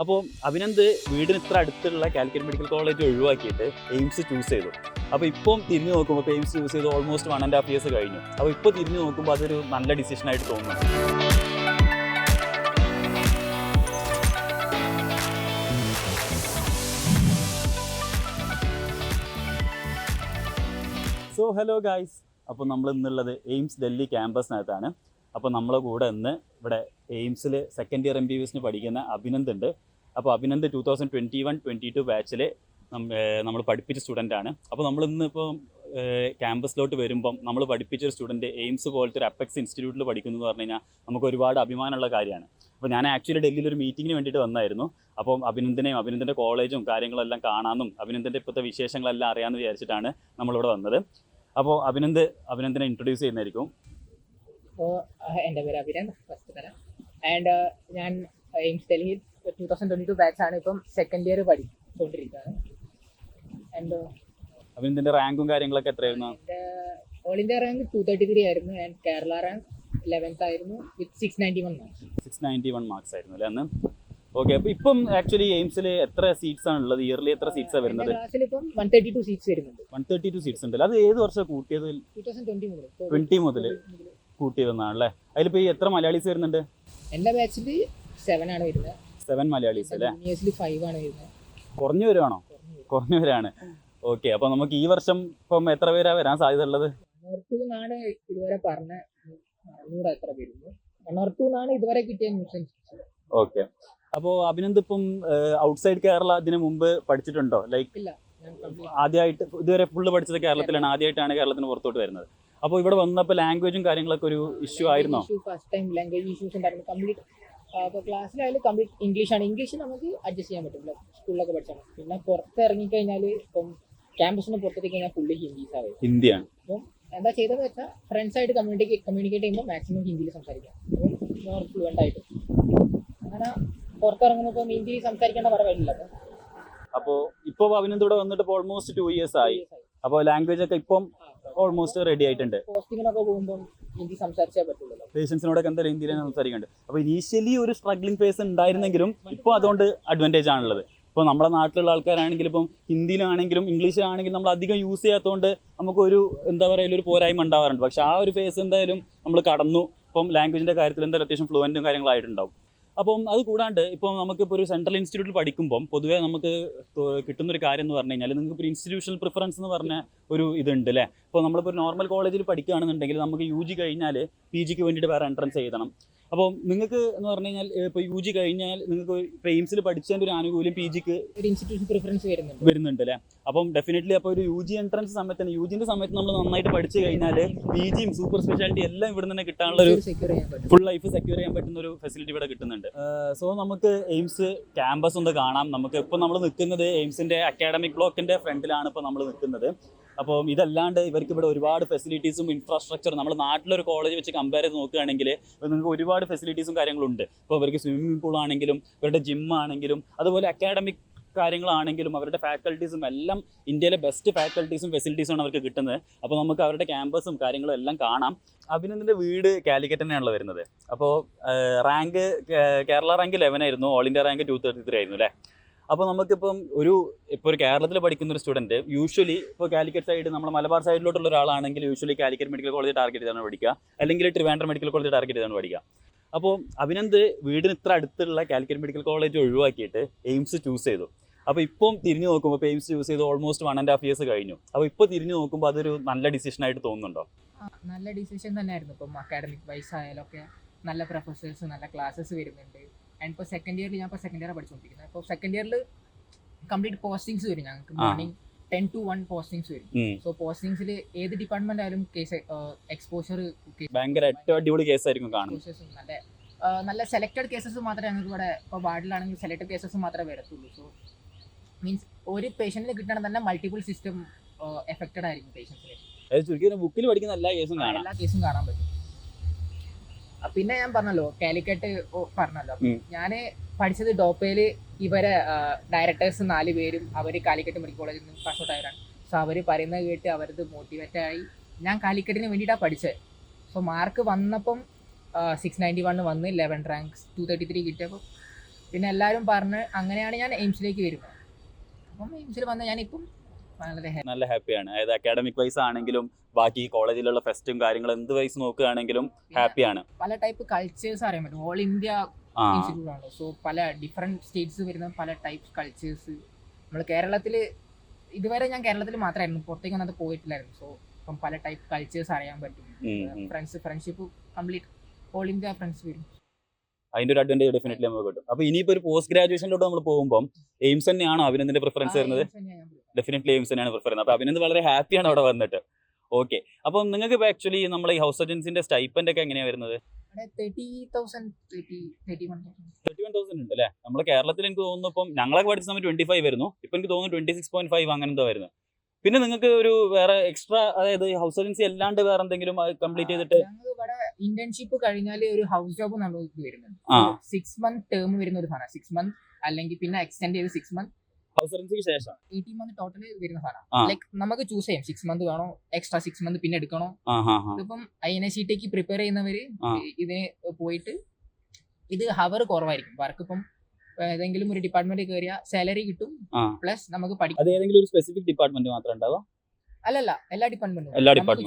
അപ്പോൾ അഭിനന്ദ് വീടിന് ഇത്ര അടുത്തുള്ള കാലിക്കറ്റ് മെഡിക്കൽ കോളേജ് ഒഴിവാക്കിയിട്ട് എയിംസ് ചൂസ് ചെയ്തു. അപ്പോൾ ഇപ്പം തിരിഞ്ഞു നോക്കുമ്പോൾ ഇപ്പോൾ എയിംസ് ചൂസ് ചെയ്ത് ഓൾമോസ്റ്റ് 1.5 years കഴിഞ്ഞു. അപ്പോൾ ഇപ്പോൾ തിരിഞ്ഞു നോക്കുമ്പോൾ അതൊരു നല്ല ഡിസിഷനായിട്ട് തോന്നുന്നു. സോ ഹലോ ഗായ്സ്, അപ്പോൾ നമ്മൾ ഇന്നുള്ളത് എയിംസ് ഡൽഹി ക്യാമ്പസിനകത്താണ്. അപ്പോൾ നമ്മളെ കൂടെ ഇന്ന് ഇവിടെ എയിംസിൽ സെക്കൻഡ് ഇയർ MBBS പഠിക്കുന്ന അഭിനന്ദ് ഉണ്ട്. അപ്പോൾ അഭിനന്ദ് 2021-22 ബാച്ചിൽ നമ്മൾ പഠിപ്പിച്ച സ്റ്റുഡൻ്റാണ്. അപ്പോൾ നമ്മളിന്ന് ഇപ്പോൾ ക്യാമ്പസിലോട്ട് വരുമ്പം നമ്മൾ പഠിപ്പിച്ചൊരു സ്റ്റുഡൻറ്റ് എയിംസ് പോലത്തെ ഒരു അപ്പെക്സ് ഇൻസ്റ്റിറ്റ്യൂട്ടിൽ പഠിക്കുന്നു എന്ന് പറഞ്ഞു കഴിഞ്ഞാൽ നമുക്ക് ഒരുപാട് അഭിമാനമുള്ള കാര്യമാണ്. അപ്പോൾ ഞാൻ ആക്ച്വലി ഡൽഹിയിൽ ഒരു മീറ്റിങ്ങിന് വേണ്ടിയിട്ട് വന്നായിരുന്നു. അപ്പം അഭിനന്ദിൻ്റെ കോളേജും കാര്യങ്ങളെല്ലാം കാണാമെന്നും അഭിനന്ദിൻ്റെ ഇപ്പോഴത്തെ വിശേഷങ്ങളെല്ലാം അറിയാമെന്ന് വിചാരിച്ചിട്ടാണ് നമ്മളിവിടെ വന്നത്. അപ്പോൾ അഭിനന്ദിനെ ഇൻട്രൊഡ്യൂസ് ചെയ്യുന്നതായിരിക്കും. അപ്പോൾ എൻ്റെ പേര് അഭിനന്ദ് ഫസ്റ്റ് തരം ആൻഡ് ഞാൻ എയിംസ് ഡൽഹി 2022 ബാച്ചാണ്. ഇപ്പം സെക്കൻഡ് ഇയർ പഠിച്ചുകൊണ്ടിരിക്കുകയാണ്. ആൻഡ് അഭിനന്ദിൻ്റെ റാങ്കും കാര്യങ്ങളൊക്കെ എത്രയായിരുന്നു? എൻ്റെ ഓൾ ഇന്ത്യ റാങ്ക് 233 ആയിരുന്നു ആൻഡ് കേരള റാങ്ക് 11th ആയിരുന്നു വിത്ത് 691 മാർക്സ്. 691 മാർക്സ് ആയിരുന്നു അല്ലേ അന്ന്? ഓക്കെ. അപ്പോൾ ഇപ്പം ആക്ച്വലി എയിംസിൽ എത്ര സീറ്റ്സ് ആണ് ഉള്ളത്? ഇയർലി എത്ര സീറ്റ്സാണ് വരുന്നത്? ക്ലാസ്സിൽ ഇപ്പം 132 സീറ്റ്സ് വരുന്നുണ്ട്. 132 സീറ്റ്സ് ഉണ്ടല്ലോ. അത് ഏത് വർഷം കൂട്ടിയത്? 2020 മുതൽ കൂട്ടി വന്നാണല്ലേ. അതിലിപ്പോൾ ഈ എത്ര മലയാളീസ് വരുന്നുണ്ട്? എൻ്റെ ബാച്ചിൽ 7 ആണ് വരുന്നത്. 7 മലയാളീസ് അല്ലേ? 5 ആണ് വരുന്നത്. കുറഞ്ഞു വരുവാണോ? കുറഞ്ഞു വരാണ്. ഓക്കെ. അപ്പോൾ നമുക്ക് ഈ വർഷം ഇപ്പം എത്ര പേരാ വരാൻ സാധ്യത ഉള്ളത്? 102 എന്നാണ് ഇതുവരെ പറഞ്ഞ. 100 എത്ര വരുന്നു? 102 എന്നാണ് ഇതുവരെ കിട്ടിയ ന്യൂസ് അനുസരിച്ച്. ഓക്കെ. അപ്പോൾ അഭിനന്ദ് ഇപ്പം ഔട്ട്സൈഡ് കേരള ഇതിന് മുമ്പ് പഠിച്ചിട്ടുണ്ടോ? ലൈക്ക് ഇല്ല, ആദ്യമായിട്ട് ഇതുവരെ ഫുള്ള് പഠിച്ചത് കേരളത്തിലാണ്, ആദ്യമായിട്ടാണ് കേരളത്തിന് പുറത്തോട്ട് വരുന്നത്. അപ്പോൾ ഇവിടെ വന്നപ്പോൾ ലാംഗ്വേജും കാര്യങ്ങളൊക്കെ ഒരു ഇഷ്യൂ ആയിരുന്നോ? ഫസ്റ്റ് ടൈം ലാംഗ്വേജ് ഇഷ്യൂസ് ഉണ്ടായിരുന്നു. കംപ്ലീറ്റ് അപ്പോൾ ക്ലാസ്സിലായാലും കംപ്ലീറ്റ് ഇംഗ്ലീഷാണ്. ഇംഗ്ലീഷ് നമുക്ക് അഡ്ജസ്റ്റ് ചെയ്യാൻ പറ്റില്ല, സ്കൂളിലൊക്കെ പഠിച്ചാൽ. പിന്നെ പുറത്ത് ഇറങ്ങിക്കഴിഞ്ഞാൽ ഇപ്പം ക്യാമ്പസിന് പുറത്തേക്ക് കഴിഞ്ഞാൽ ഫുള്ള് ഹിന്ദിയാണ്. അപ്പം എന്താ ചെയ്തതെന്ന് വെച്ചാൽ ഫ്രണ്ട്സായിട്ട് കമ്മ്യൂണിക്കേറ്റ് ചെയ്യുമ്പോൾ മാക്സിമം ഹിന്ദിയിൽ സംസാരിക്കാം, അപ്പം മോർ ഫ്ലുവൻ്റ് ആയിട്ട്. അങ്ങനെ പുറത്തിറങ്ങുമ്പോൾ ഹിന്ദി സംസാരിക്കേണ്ട പറയില്ല. അപ്പോൾ ഇപ്പോൾ അഭിനന്ദ് ഇവിടെ വന്നിട്ട് ഇപ്പോൾ ഓൾമോസ്റ്റ് 2 years ആയി. അപ്പോൾ ലാംഗ്വേജ് ഒക്കെ ഇപ്പം ഓൾമോസ്റ്റ് റെഡി ആയിട്ടുണ്ട്. പോസ്റ്റിങ്ങിനൊക്കെ പോകുമ്പോൾ ഹിന്ദി സംസാരിച്ചാൽ പറ്റില്ലല്ലോ. പേഷ്യൻസിനോടൊക്കെ എന്തായാലും ഹിന്ദിയിൽ സംസാരിക്കുന്നുണ്ട്. അപ്പോൾ ഇനീഷ്യലി ഒരു സ്ട്രഗ്ലിംഗ് ഫേസ് ഉണ്ടായിരുന്നെങ്കിലും ഇപ്പോൾ അതുകൊണ്ട് അഡ്വാൻറ്റേജ് ആണുള്ളത്. ഇപ്പോൾ നമ്മുടെ നാട്ടിലുള്ള ആൾക്കാരാണെങ്കിലും ഇപ്പം ഹിന്ദിയിലാണെങ്കിലും ഇംഗ്ലീഷിലാണെങ്കിലും നമ്മൾ അധികം യൂസ് ചെയ്യാത്തതുകൊണ്ട് നമുക്കൊരു എന്താ പറയുക ഒരു പോരായ്മ ഉണ്ടാവാറുണ്ട്. പക്ഷേ ആ ഒരു ഫേസ് എന്തായാലും നമ്മൾ കടന്നു. ഇപ്പം ലാംഗ്വേജിൻ്റെ കാര്യത്തിൽ എന്തായാലും അത്യാവശ്യം ഫ്ലുവൻറ്റും കാര്യങ്ങളായിട്ടുണ്ടാവും. അപ്പം അത് കൂടാണ്ട് ഇപ്പോൾ നമുക്കിപ്പോൾ ഒരു സെൻട്രൽ ഇൻസ്റ്റിറ്റ്യൂട്ടിൽ പഠിക്കുമ്പം പൊതുവേ നമുക്ക് കിട്ടുന്നൊരു കാര്യം എന്ന് പറഞ്ഞു കഴിഞ്ഞാൽ നിങ്ങൾക്ക് ഇപ്പോൾ ഇൻസ്റ്റിറ്റ്യൂഷണൽ പ്രിഫറൻസ് എന്ന് പറഞ്ഞ ഒരു ഇതുണ്ട് അല്ലേ. ഇപ്പോൾ നമ്മളിപ്പോൾ നോർമൽ കോളേജിൽ പഠിക്കുകയാണെന്നുണ്ടെങ്കിൽ നമുക്ക് UG കഴിഞ്ഞാൽ PGക്ക് വേണ്ടിയിട്ട് വേറെ എൻട്രൻസ് എഴുതണം. അപ്പോൾ നിങ്ങൾക്ക് എന്ന് പറഞ്ഞു കഴിഞ്ഞാൽ ഇപ്പോൾ UG കഴിഞ്ഞാൽ നിങ്ങൾക്ക് ഇപ്പോൾ എയിംസിൽ പഠിച്ചതിൻ്റെ ഒരു ആനുകൂല്യം PGക്ക് ഒരു ഇൻസ്റ്റിറ്റ്യൂഷൻ പ്രിഫറൻസ് വരുന്നുണ്ട് അല്ലേ. അപ്പം ഡെഫിനറ്റ്ലി അപ്പോൾ ഒരു UG എൻട്രൻസ് സമയത്ത് UGൻ്റെ സമയത്ത് നമ്മൾ നന്നായിട്ട് പഠിച്ചു കഴിഞ്ഞാൽ PGയും സൂപ്പർ സ്പെഷ്യാലിറ്റി എല്ലാം ഇവിടെ നിന്ന് കിട്ടാനുള്ള ഒരു ഫുൾ ലൈഫ് സെക്യൂർ ചെയ്യാൻ പറ്റുന്ന ഒരു ഫെസിലിറ്റി ഇവിടെ കിട്ടുന്നുണ്ട്. സോ നമുക്ക് എയിംസ് ക്യാമ്പസ് ഒന്ന് കാണാം. നമുക്ക് ഇപ്പോൾ നമ്മൾ നിൽക്കുന്നത് എയിംസിൻ്റെ അക്കാഡമിക് ബ്ലോക്കിൻ്റെ ഫ്രണ്ടിലാണ് ഇപ്പോൾ നമ്മൾ നിൽക്കുന്നത്. അപ്പോൾ ഇതല്ലാണ്ട് ഇവർക്ക് ഇവിടെ ഒരുപാട് ഫെസിലിറ്റീസും ഇൻഫ്രാസ്ട്രക്ചറും നമ്മുടെ നാട്ടിലൊരു കോളേജ് വെച്ച് കമ്പയർ ചെയ്ത് നോക്കുകയാണെങ്കിൽ നിങ്ങൾക്ക് ഒരുപാട് ഫെസിലിറ്റീസും കാര്യങ്ങളുണ്ട്. ഇപ്പോൾ ഇവർക്ക് സ്വിമ്മിംഗ് പൂൾ ആണെങ്കിലും ഇവരുടെ ജിം ആണെങ്കിലും അതുപോലെ അക്കാഡമിക് കാര്യങ്ങളാണെങ്കിലും അവരുടെ ഫാക്കൽറ്റീസും എല്ലാം ഇന്ത്യയിലെ ബെസ്റ്റ് ഫാക്കൽറ്റീസും ഫെസിലിറ്റീസുമാണ് അവർക്ക് കിട്ടുന്നത്. അപ്പോൾ നമുക്ക് അവരുടെ ക്യാമ്പസും കാര്യങ്ങളും എല്ലാം കാണാം. അഭിനന്ദിൻ്റെ വീട് കാലിക്കറ്റ് തന്നെയാണല്ലോ വരുന്നത്. അപ്പോൾ റാങ്ക് കേരള റാങ്ക് 11 ആയിരുന്നു, ഓൾ ഇന്ത്യ റാങ്ക് 233 ആയിരുന്നു അല്ലേ. അപ്പോൾ നമുക്കിപ്പം ഇപ്പോൾ ഒരു കേരളത്തിൽ പഠിക്കുന്ന ഒരു സ്റ്റുഡൻറ്റ് യൂഷ്വലി ഇപ്പോൾ കാലിക്കറ്റ് സൈഡ് നമ്മുടെ മലബാർ സൈഡിലോട്ടുള്ള ഒരാളാണെങ്കിൽ usually Calicut medical college target ചെയ്താണ് പഠിക്കുക, അല്ലെങ്കിൽ ട്രിവാൻഡ്രം മെഡിക്കൽ കോളേജ് ടാർഗറ്റ് ചെയ്താണ് പഠിക്കുക. അപ്പോൾ അഭിനന്ദ് വീടിന് ഇത്ര അടുത്തുള്ള കാലിക്കറ്റ് മെഡിക്കൽ കോളേജ് ഒഴിവാക്കിയിട്ട് എയിംസ് ചൂസ് ചെയ്തു. അപ്പോൾ ഇപ്പം തിരിഞ്ഞു നോക്കുമ്പോൾ ഇപ്പോൾ എയിംസ് ചൂസ് ചെയ്ത് ഓൾമോസ്റ്റ് 1.5 years കഴിഞ്ഞു. അപ്പോൾ ഇപ്പോൾ തിരിഞ്ഞു നോക്കുമ്പോൾ അതൊരു നല്ല ഡിസിഷനായിട്ട് തോന്നുന്നുണ്ടോ? നല്ല ഡിസിഷൻ തന്നെയായിരുന്നു. ഇപ്പം അക്കാഡമിക് വൈസ് ആയാലൊക്കെ നല്ല പ്രൊഫസേഴ്സ് നല്ല ക്ലാസ്സസ് വരുന്നുണ്ട്. ആൻഡ് ഇപ്പോൾ സെക്കൻഡ് ഇയറിൽ ഞാൻ സെക്കൻഡ് ഇയർ പഠിച്ചുകൊണ്ടിരിക്കുന്നത്. അപ്പോൾ സെക്കൻഡ് ഇയറിൽ കംപ്ലീറ്റ് പോസ്റ്റിങ്സ് വരും ഞങ്ങൾക്ക്. മോർണിംഗ് 10 to 1 പോസ്റ്റിങ്സ് വരും. സോ പോസ്റ്റിങ്സിൽ ഏത് ഡിപ്പാർട്ട്മെന്റ് ആയാലും കേസ് എക്സ്പോഷർ ഭയങ്കര ഏറ്റവും അടിപൊളി കേസായിരിക്കും കാണുന്നത്. നല്ല സെലക്ടഡ് കേസസ് മാത്രമേ ഞങ്ങൾക്ക് ഇവിടെ ഇപ്പോൾ വാർഡിലാണെങ്കിൽ സെലക്ടഡ് കേസസ് മാത്രമേ വരത്തുള്ളൂ. സോ മീൻസ് ഒരു പേഷ്യന്റിന് കിട്ടണം തന്നെ മൾട്ടിപ്പിൾ സിസ്റ്റം എഫക്റ്റഡ് ആയിരിക്കും പേഷ്യൻസിന്. ബുക്കിൽ പഠിക്കുന്ന എല്ലാ കേസും കാണാൻ പറ്റും. പിന്നെ ഞാൻ പറഞ്ഞല്ലോ കാലിക്കറ്റ് പറഞ്ഞല്ലോ, ഞാൻ പഠിച്ചത് ഡോപ്പയില്. ഇവരെ ഡയറക്ടേഴ്സ് 4 പേരും അവർ കാലിക്കറ്റ് മെഡിക്കൽ കോളേജിൽ നിന്ന് പാസ് ഔട്ട് ആയവരാണ്. സോ അവർ പറയുന്നത് കേട്ട് അവരത് മോട്ടിവേറ്റ് ആയി ഞാൻ കാലിക്കറ്റിന് വേണ്ടിയിട്ടാണ് പഠിച്ചത്. സോ മാർക്ക് വന്നപ്പം 691 വന്ന് 11 റാങ്ക് 233 കിട്ടിയപ്പോൾ പിന്നെ എല്ലാവരും പറഞ്ഞ് അങ്ങനെയാണ് ഞാൻ എയിംസിലേക്ക് വരുന്നത്. അപ്പം എയിംസിൽ വന്ന് ഞാനിപ്പം വളരെ നല്ല ഹാപ്പിയാണ്. അതായത് അക്കാഡമിക് വൈസ് ആണെങ്കിലും ബാക്കി കോളേജിലുള്ള ഫെസ്റ്റും കാര്യങ്ങളും എന്ത് വൈസ് നോക്കുകയാണെങ്കിലും ഹാപ്പിയാണ്. പല ടൈപ്പ് കൾച്ചേഴ്സ് അറിയാൻ പറ്റും. ഓൾ ഇന്ത്യ ഇൻസ്റ്റിറ്റ്യൂട്ട് ആണല്ലോ. സോ പല ഡിഫറെന്റ് സ്റ്റേറ്റ്സ് വരുന്ന പല ടൈപ്പ് കൾച്ചേഴ്സ്. നമ്മൾ കേരളത്തിൽ ഇതുവരെ ഞാൻ കേരളത്തിൽ മാത്രമായിരുന്നു, പുറത്തേക്ക് ഒന്നും പോയിട്ടില്ലായിരുന്നു. സോ ഇപ്പം പല ടൈപ്പ് കൾച്ചേഴ്സ് അറിയാൻ പറ്റും. Friendship complete all India friends വരും. അതിന്റെ ഒരു അഡ്വാൻറ്റേജ് ഡെഫിനറ്റ്ലി നമുക്ക് കിട്ടും. അപ്പോൾ ഇനിയിപ്പോൾ ഒരു പോസ്റ്റ് ഗ്രാജുവേഷനിലോട്ട് നമ്മൾ പോകുമ്പോൾ എയിംസ് തന്നെയാണോ അഭിനന്ദിന്റെ പ്രിഫറൻസ് വരുന്നത്? ഡെഫിനറ്റ്ലി എയിംസ് തന്നെയാണ് പ്രിഫർ ചെയ്യുന്നത്. അപ്പോൾ അഭിനന്ദ് വളരെ ഹാപ്പിയാണ് അവിടെ വന്നിട്ട്. ഓക്കെ, അപ്പം നിങ്ങൾക്ക് ഇപ്പോൾ ആക്ച്വലി നമ്മൾ ഈ ഹൗസ് സർജൻസിന്റെ സ്റ്റൈപ്പൻഡ് ഒക്കെ എങ്ങനെയാണ് വരുന്നത്? 31,000 ഉണ്ട് അല്ലേ? നമ്മുടെ കേരളത്തിൽ എനിക്ക് തോന്നുന്നു ഇപ്പം ഞങ്ങളൊക്കെ പഠിച്ച സമയം 25 വരുന്നു. ഇപ്പം എനിക്ക് തോന്നുന്നു 26.5 അങ്ങനത്തെ വരുന്നു. പിന്നെ നിങ്ങൾക്ക് ഒരു വേറെ എക്സ്ട്രാ, അതായത് ഹൗസ് സർജൻസി അല്ലാണ്ട് വേറെ എന്തെങ്കിലും കംപ്ലീറ്റ് ചെയ്തിട്ട് ഇവിടെ ഇന്റേൺഷിപ്പ് കഴിഞ്ഞാൽ ഒരു ഹൗസ് ജോബ് നമുക്ക് വരുന്നുണ്ട്. 6 month ടേം വരുന്ന ഒരു സാധനം. 6 month അല്ലെങ്കിൽ പിന്നെ എക്സ്റ്റെൻഡ് ചെയ്ത് 6 month ഹൗസ് സർജൻസിക്ക് ശേഷം 18 month ടോട്ടൽ വരുന്ന സാധനം. ലൈക്ക് നമുക്ക് ചൂസ് ചെയ്യാം 6 month വേണോ, എക്സ്ട്രാ 6 month പിന്നെ എടുക്കണോ. ഇതിപ്പം INSET പ്രിപ്പയർ ചെയ്യുന്നവര് ഇതിന് പോയിട്ട് ഇത് ഹവർ കുറവായിരിക്കും. വർക്ക് ഇപ്പം ഏതെങ്കിലും ഒരു ഡിപ്പാർട്ട്മെന്റ് കയറിയ സാലറി കിട്ടും, പ്ലസ് നമുക്ക് പഠിക്കാം. ഏതെങ്കിലും ഒരു സ്പെസിഫിക് ഡിപ്പാർട്ട്മെന്റ് മാത്രം ഉണ്ടാവുക? അല്ലല്ല, എല്ലാ ഡിപ്പാർട്ട്മെന്റും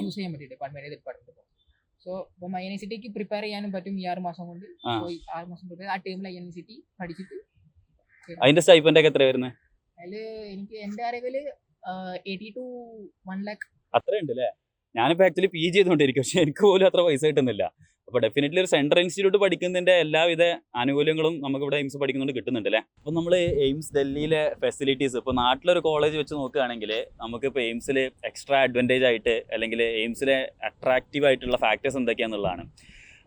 ചൂസ് ചെയ്യാൻ പറ്റും ഡിപ്പാർട്ട്മെന്റ്. സോ ഇപ്പം INSET പ്രിപ്പയർ ചെയ്യാനും പറ്റും ഈ 6 മാസം കൊണ്ട്. 6 മാസം തൊട്ട് ആ ടൈമിൽ INSET പഠിച്ചിട്ട് അതിന്റെ സ്റ്റൈപ്പൻഡ് ഒക്കെ എത്ര വരുന്നത്? അതില് എനിക്ക് എന്റെ അറിവില് 80 to 1 lakh അത്രയുണ്ട് അല്ലേ? ഞാനിപ്പോ ആക്ച്വലി PG ചെയ്തുകൊണ്ടിരിക്കും, പക്ഷെ എനിക്ക് പോലും അത്ര പൈസ കിട്ടുന്നില്ല. അപ്പോൾ ഡെഫിനറ്റ്ലി ഒരു സെൻട്രൽ ഇൻസ്റ്റിറ്റ്യൂട്ട് പഠിക്കുന്നതിന്റെ എല്ലാവിധ ആനുകൂല്യങ്ങളും നമുക്ക് ഇവിടെ എയിംസ് പഠിക്കുന്നുണ്ട് കിട്ടുന്നുണ്ട് അല്ലേ? അപ്പോൾ നമ്മൾ എയിംസ് ഡൽഹിയിലെ ഫെസിലിറ്റീസ് ഇപ്പോൾ നാട്ടിലൊരു കോളേജ് വെച്ച് നോക്കുകയാണെങ്കിൽ നമുക്കിപ്പോൾ എയിംസിൽ എക്സ്ട്രാ അഡ്വാൻറ്റേജ് ആയിട്ട് അല്ലെങ്കിൽ എയിംസിലെ അട്രാക്റ്റീവ് ആയിട്ടുള്ള ഫാക്ടേഴ്സ് എന്തൊക്കെയാണെന്നുള്ളതാണ്.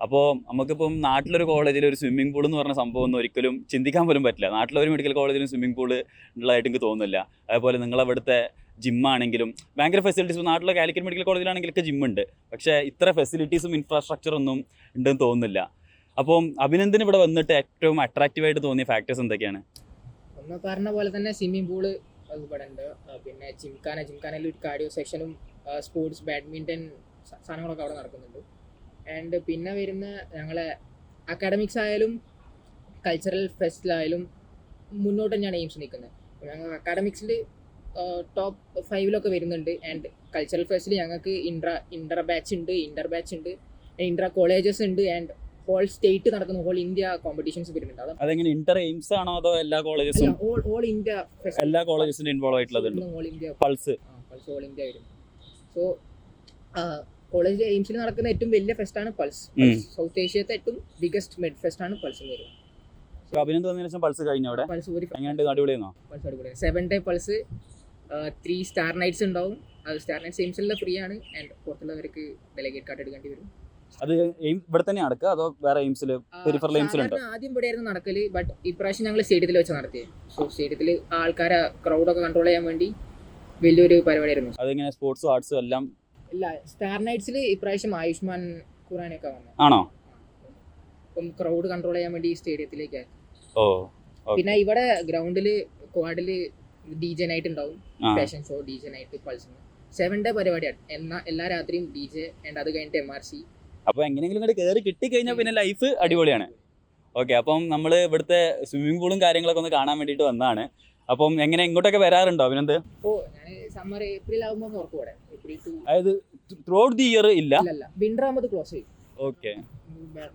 അപ്പോൾ നമുക്കിപ്പം നാട്ടിലൊരു കോളേജിൽ ഒരു സ്വിമ്മിംഗ് പൂൾ എന്ന് പറഞ്ഞ സംഭവം ഒന്നും ഒരിക്കലും ചിന്തിക്കാൻ പോലും പറ്റില്ല. നാട്ടിലൊരു മെഡിക്കൽ കോളേജിലും സ്വിമ്മിംഗ് പൂൾ ഉള്ളതായിട്ട് എനിക്ക് തോന്നുന്നില്ല. അതേപോലെ നിങ്ങളവിടുത്തെ ജിമ്മാണെങ്കിലും ഭയങ്കര ഫെസിലിറ്റീസ്. നാട്ടിലെ കാലിക്കറ്റ് മെഡിക്കൽ കോളേജിലാണെങ്കിലൊക്കെ ജിമ്മുണ്ട്, പക്ഷേ ഇത്ര ഫെസിലിറ്റീസും ഇൻഫ്രാസ്ട്രക്ചറൊന്നും ഉണ്ടെന്ന് തോന്നുന്നില്ല. അപ്പം അഭിനന്ദിന് ഇവിടെ വന്നിട്ട് ഏറ്റവും അട്രാക്റ്റീവായിട്ട് തോന്നിയ ഫാക്ടേഴ്സ് എന്തൊക്കെയാണ്? ഒന്ന് പറഞ്ഞ പോലെ തന്നെ സ്വിമ്മിംഗ് പൂള് ഇവിടെ ഉണ്ട്. പിന്നെ ജിംഖാനയിൽ ഒരു കാർഡിയോ സെക്ഷനും സ്പോർട്സ് ബാഡ്മിൻ്റൺ സാധനങ്ങളൊക്കെ അവിടെ നടക്കുന്നുണ്ട്. ആൻഡ് പിന്നെ വരുന്ന ഞങ്ങളെ അക്കാഡമിക്സ് ആയാലും കൾച്ചറൽ ഫെസ്റ്റിലായാലും മുന്നോട്ട് തന്നെയാണ് എയിംസ് നിൽക്കുന്നത്. ഞങ്ങൾ അക്കാഡമിക്സിൽ ടോപ്പ് 5 വരുന്നുണ്ട്. ആൻഡ് കൾച്ചറൽ ഫെസ്റ്റിൽ ഞങ്ങൾക്ക് ഇൻ്റർ ബാച്ച് ഉണ്ട്, ഇൻ്റർ കോളേജസ് ഉണ്ട്. ആൻഡ് ഹോൾ സ്റ്റേറ്റ് നടക്കുന്ന ഹോൾ ഇന്ത്യ കോമ്പറ്റീഷൻസ് വരുന്നുണ്ട്. അതെങ്ങനെ ഇന്റർ എയിംസ് ആണോ അതോ എല്ലാ കോളേജസും? ഓൾ ഇന്ത്യ എല്ലാ കോളേജസിനും ഇൻവോൾവ് ആയിട്ടുള്ളത്? All India pulse all India വരും. സോ കോളേജ് എയിംസിൽ നടക്കുന്ന ഏറ്റവും വലിയ ഫെസ്റ്റാണ് പൾസ്. സൗത്ത് ഏഷ്യത്തെ ഏറ്റവും ബിഗസ്റ്റ് മെഡ് ഫെസ്റ്റാണ് പൾസ് എന്ന് പറയുന്നത്. അഭിനന്ദ് വന്നതിന് ശേഷം പൾസ് കഴിഞ്ഞ അവിടെ പൾസ് അടിപൊളിയാണോ? പൾസ് അടിപൊളി. 7 day പൾസ്, 3 സ്റ്റാർ നൈറ്റ്സ് ഉണ്ടാവും. അത് സ്റ്റാർ നൈറ്റ്സ് എയിംസിലെ ഫ്രീ ആണ്. ആൻഡ് പുറത്തുള്ളവർക്ക് ഡെലിഗേറ്റ് കാർഡ് എടുക്കേണ്ടി വരും. അത് ഇവിടെ തന്നെ നടക്കുക അതോ വേറെ എയിംസിൽ പെരിഫറൽ എയിംസിലുണ്ടോ? ആദ്യം ഇവിടെയായിരുന്നു നടക്കല്, ബട്ട് ഇപ്രാവശ്യം ഞങ്ങൾ സ്റ്റേഡിയത്തിൽ വെച്ച് നടത്തിയത്. സോ സ്റ്റേഡിയത്തിൽ ആൾക്കാരെ ക്രൗഡൊക്കെ കൺട്രോൾ ചെയ്യാൻ വേണ്ടി വലിയൊരു പരിപാടിയായിരുന്നു. അതെങ്ങനെ സ്പോർട്സും ആർട്സും എല്ലാം? ഇല്ല, സ്റ്റാർ നൈറ്റ്സിൽ ഇപ്രാവശ്യം ആയുഷ്മാൻ ഖുറാനൊക്കെ വന്നു. ആണോ? അപ്പം ക്രൗഡ് കൺട്രോൾ ചെയ്യാൻ വേണ്ടി സ്റ്റേഡിയത്തിലേക്ക്. ഓ, പിന്നെ ഇവിടെ ഗ്രൗണ്ടിൽ ക്വാഡിൽ DJ നൈറ്റ് ഉണ്ടാവും. ഫാഷൻ ഷോ, DJ നൈറ്റ്, പൾസിന് 7 day പരിപാടിയാണ്. എല്ലാ രാത്രിയും DJ ആൻഡ് അത് കഴിഞ്ഞിട്ട് MRC. അപ്പോൾ എങ്ങനെയെങ്കിലും ഇങ്ങോട്ട് കയറി കിട്ടിക്കഴിഞ്ഞാൽ പിന്നെ ലൈഫ് അടിപൊളിയാണ്. ഓക്കെ, അപ്പം നമ്മൾ ഇവിടുത്തെ സ്വിമ്മിംഗ് പൂളും കാര്യങ്ങളൊക്കെ ഒന്ന് കാണാൻ വേണ്ടിയിട്ട് വന്നതാണ്. അപ്പം എങ്ങനെ ഇങ്ങോട്ടൊക്കെ വരാറുണ്ടോ അഭിനന്ദ്? ഞാൻ സമ്മർ ഏപ്രിൽ ആകുമ്പോൾ തുറക്കും ഇവിടെ. ഏപ്രിൽ 2. അതായത് ത്രൂ ഔട്ട് ദി ഇയർ ഇല്ല? വിന്റർ ആകുമ്പോൾ ക്ലോസ് ചെയ്യും. ഓക്കെ,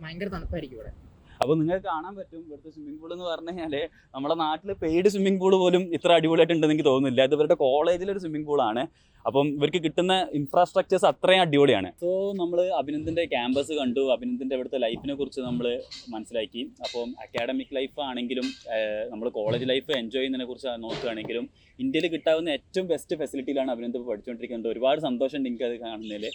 ഭയങ്കര തണുപ്പായിരിക്കും ഇവിടെ. അപ്പോൾ നിങ്ങൾക്ക് കാണാൻ പറ്റും ഇവിടുത്തെ സ്വിമ്മിംഗ് പൂൾ എന്ന് പറഞ്ഞു കഴിഞ്ഞാൽ നമ്മുടെ നാട്ടിൽ പെയ്ഡ് സ്വിമ്മിംഗ് പൂൾ പോലും ഇത്ര അടിപൊളിയായിട്ട് ഉണ്ടെന്ന് എനിക്ക് തോന്നുന്നില്ല. ഇത് ഇവരുടെ കോളേജിലൊരു സ്വിമ്മിംഗ് പൂളാണ്. അപ്പം ഇവർക്ക് കിട്ടുന്ന ഇൻഫ്രാസ്ട്രക്ചേഴ്സ് അത്രയും അടിപൊളിയാണ്. സോ നമ്മൾ അഭിനന്ദിൻ്റെ ക്യാമ്പസ് കണ്ടു, അഭിനന്ദിൻ്റെ ഇവിടുത്തെ ലൈഫിനെ കുറിച്ച് നമ്മൾ മനസ്സിലാക്കി. അപ്പം അക്കാഡമിക് ലൈഫ് ആണെങ്കിലും നമ്മൾ കോളേജ് ലൈഫ് എൻജോയ് ചെയ്യുന്നതിനെ കുറിച്ച് നോക്കുകയാണെങ്കിലും ഇന്ത്യയിൽ കിട്ടാവുന്ന ഏറ്റവും ബെസ്റ്റ് ഫെസിലിറ്റിയിലാണ് അഭിനന്ദ് ഇപ്പോൾ പഠിച്ചുകൊണ്ടിരിക്കുന്നത്. ഒരുപാട് സന്തോഷമുണ്ട് എനിക്കത് കാണുന്നതിൽ.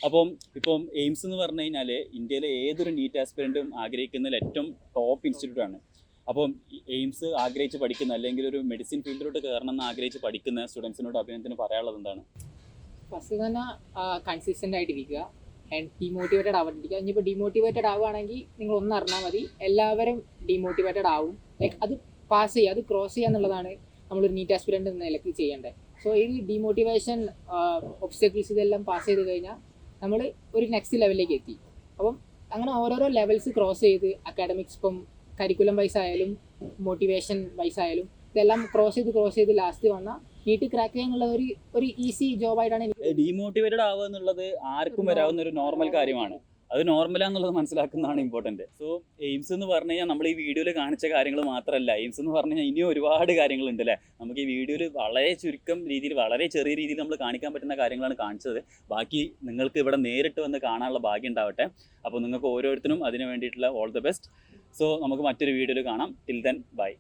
അപ്പം ഇപ്പം എയിംസ് എന്ന് പറഞ്ഞു കഴിഞ്ഞാൽ ഇന്ത്യയിലെ ഏതൊരു നീറ്റ് ആസ്പിരൻറ്റും ആഗ്രഹിക്കുന്നതിൽ ഏറ്റവും ടോപ്പ് ഇൻസ്റ്റിറ്റ്യൂട്ടാണ്. അപ്പം എയിംസ് ആഗ്രഹിച്ച് പഠിക്കുന്ന അല്ലെങ്കിൽ ഒരു മെഡിസിൻ ഫീൽഡിലോട്ട് കയറണം എന്ന് ആഗ്രഹിച്ച് പഠിക്കുന്ന സ്റ്റുഡൻസിനോട് അഭിനന്ദന് പറയാനുള്ളത് എന്താണ്? ഫസ്റ്റ് തന്നെ കൺസിസ്റ്റൻ്റ് ആയിട്ടിരിക്കുക ആൻഡ് ഡീമോട്ടിവേറ്റഡ് ആവാണ്ടിരിക്കുക. ഇനിയിപ്പോൾ ഡീമോട്ടിവേറ്റഡ് ആവുകയാണെങ്കിൽ നിങ്ങൾ ഒന്ന് അറിഞ്ഞാൽ മതി, എല്ലാവരും ഡീമോട്ടിവേറ്റഡ് ആവും. ലൈക്ക് അത് പാസ് ചെയ്യുക, അത് ക്രോസ് ചെയ്യുക എന്നുള്ളതാണ് നമ്മളൊരു നീറ്റ് ആസ്പിരൻ്റ് എന്ന നിലയ്ക്ക് ചെയ്യേണ്ടത്. സോ ഈ ഡീമോട്ടിവേഷൻ ഒബ്സ്റ്റക്കിൾസ് ഇതെല്ലാം പാസ് ചെയ്ത് കഴിഞ്ഞാൽ നമ്മൾ ഒരു നെക്സ്റ്റ് ലെവലിലേക്ക് എത്തി. അപ്പം അങ്ങനെ ഓരോരോ ലെവൽസ് ക്രോസ് ചെയ്ത് അക്കാഡമിക്സ് ഇപ്പം കരിക്കുലം വൈസ് ആയാലും മോട്ടിവേഷൻ വൈസ് ആയാലും ഇതെല്ലാം ക്രോസ് ചെയ്ത് ലാസ്റ്റ് വന്ന നീറ്റ് ക്രാക്ക് ചെയ്യാനുള്ള ഒരു ഈസി ജോബായിട്ടാണ് എനിക്ക് ഡീമോട്ടിവേറ്റഡ് ആവുക എന്നുള്ളത് ആർക്കും വരാവുന്ന ഒരു നോർമൽ കാര്യമാണ്. അത് നോർമലാന്നുള്ളത് മനസ്സിലാക്കുന്നതാണ് ഇമ്പോർട്ടൻറ്റ്. സോ എയിംസ് എന്ന് പറഞ്ഞു കഴിഞ്ഞാൽ നമ്മൾ ഈ വീഡിയോയിൽ കാണിച്ച കാര്യങ്ങൾ മാത്രമല്ല, എയിംസ് എന്ന് പറഞ്ഞു കഴിഞ്ഞാൽ ഇനിയും ഒരുപാട് കാര്യങ്ങളുണ്ട് അല്ലേ. നമുക്ക് ഈ വീഡിയോയിൽ വളരെ ചുരുക്കം രീതിയിൽ, വളരെ ചെറിയ രീതിയിൽ നമ്മൾ കാണിക്കാൻ പറ്റുന്ന കാര്യങ്ങളാണ് കാണിച്ചത്. ബാക്കി നിങ്ങൾക്ക് ഇവിടെ നേരിട്ട് വന്ന് കാണാനുള്ള ഭാഗ്യം ഉണ്ടാവട്ടെ. അപ്പോൾ നിങ്ങൾക്ക് ഓരോരുത്തരും അതിന് വേണ്ടിയിട്ടുള്ള ഓൾ ദ ബെസ്റ്റ്. സോ നമുക്ക് മറ്റൊരു വീഡിയോയിൽ കാണാം. Till then bye.